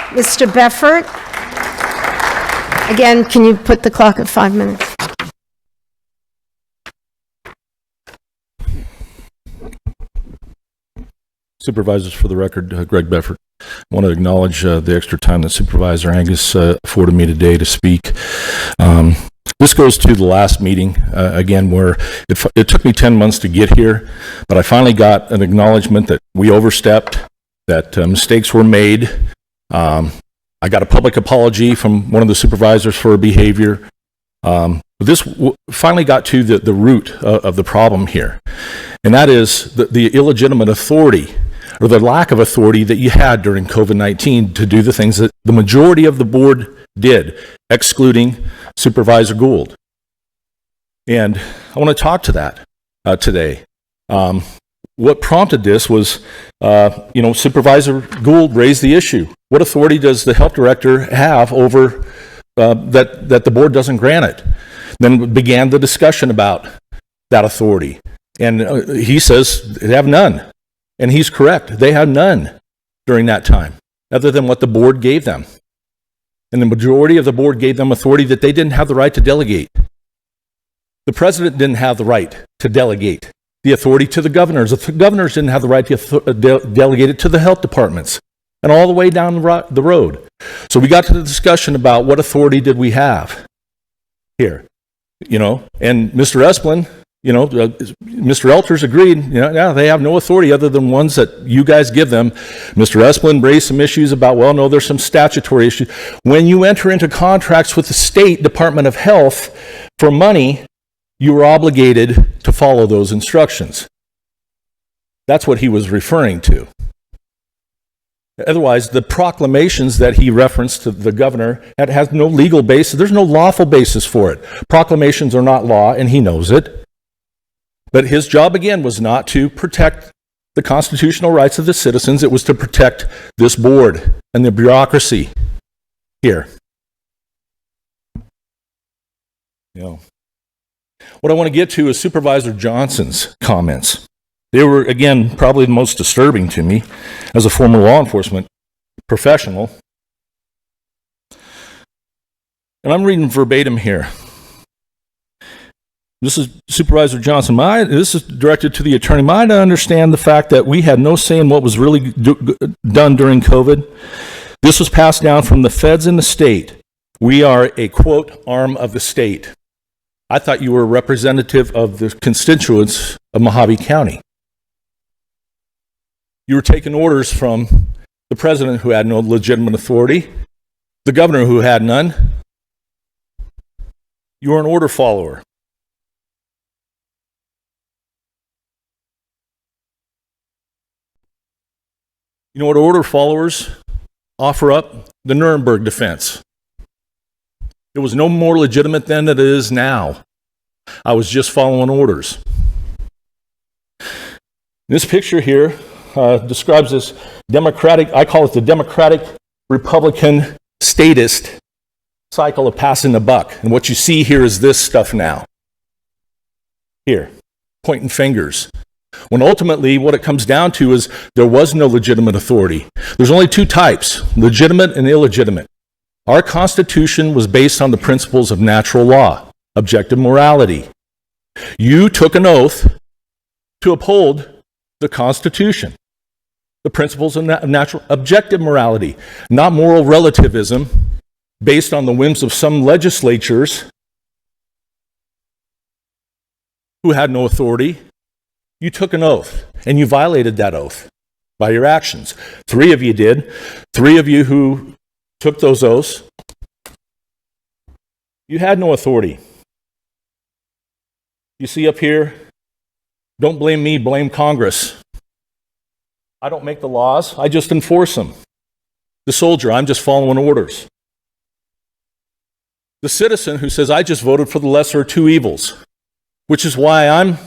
Mr. Beffert. Again, can you put the clock at 5 minutes? Supervisors, for the record, Greg Beffert. I want to acknowledge the extra time that Supervisor Angus afforded me today to speak. This goes to the last meeting, again, where it took me 10 months to get here, but I finally got an acknowledgement that we overstepped, that mistakes were made. I got a public apology from one of the supervisors for behavior. This finally got to the root of the problem here, and that is the illegitimate authority or the lack of authority that you had during COVID-19 to do the things that the majority of the board did, excluding Supervisor Gould. And I want to talk to that today. What prompted this was, Supervisor Gould raised the issue. What authority does the health director have over that the board doesn't grant it? Then began the discussion about that authority. And he says they have none. And he's correct. They had none during that time, other than what the board gave them. And the majority of the board gave them authority that they didn't have the right to delegate. The president didn't have the right to delegate the authority to the governors. The governors didn't have the right to delegate it to the health departments, and all the way down the road. So we got to the discussion about what authority did we have here, and Mr. Esplin, Mr. Elters agreed, they have no authority other than ones that you guys give them. Mr. Esplin raised some issues about, there's some statutory issues. When you enter into contracts with the State Department of Health for money, you are obligated to follow those instructions. That's what he was referring to. Otherwise, the proclamations that he referenced to the governor has no legal basis. There's no lawful basis for it. Proclamations are not law, and he knows it. But his job, again, was not to protect the constitutional rights of the citizens. It was to protect this board and the bureaucracy here. What I want to get to is Supervisor Johnson's comments. They were, again, probably the most disturbing to me as a former law enforcement professional. And I'm reading verbatim here. This is Supervisor Johnson. This is directed to the attorney. Am I to understand the fact that we had no say in what was really done during COVID? This was passed down from the feds in the state. We are a, quote, arm of the state. I thought you were a representative of the constituents of Mojave County. You were taking orders from the president, who had no legitimate authority, the governor, who had none. You were an order follower. You know what order followers offer up? The Nuremberg defense. It was no more legitimate then than it is now. I was just following orders. This picture here describes this democratic, I call it the democratic Republican statist cycle of passing the buck. And what you see here is this stuff now. Here, pointing fingers. When ultimately what it comes down to is there was no legitimate authority. There's only two types, legitimate and illegitimate. Our Constitution was based on the principles of natural law, objective morality. You took an oath to uphold the Constitution, the principles of natural objective morality, not moral relativism based on the whims of some legislatures who had no authority. You took an oath, and you violated that oath by your actions. 3 of you did. 3 of you who took those oaths, you had no authority. You see up here, don't blame me, blame Congress. I don't make the laws, I just enforce them. The soldier, I'm just following orders. The citizen who says, I just voted for the lesser of 2 evils, which is why I'm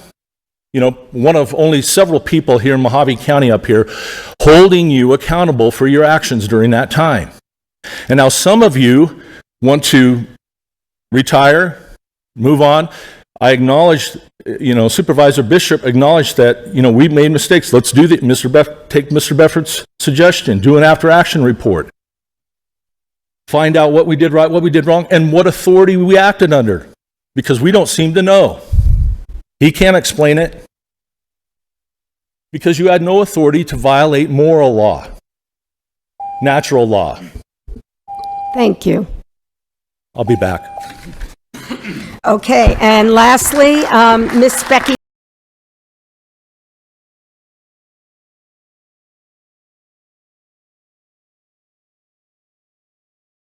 one of only several people here in Mojave County up here holding you accountable for your actions during that time. And now some of you want to retire, move on. I acknowledge, Supervisor Bishop acknowledged that, we made mistakes. Let's do take Mr. Beffert's suggestion, do an after-action report. find out what we did right, what we did wrong, and what authority we acted under, because we don't seem to know. He can't explain it because you had no authority to violate moral law, natural law. Thank you. I'll be back. Okay, and lastly, Miss Becky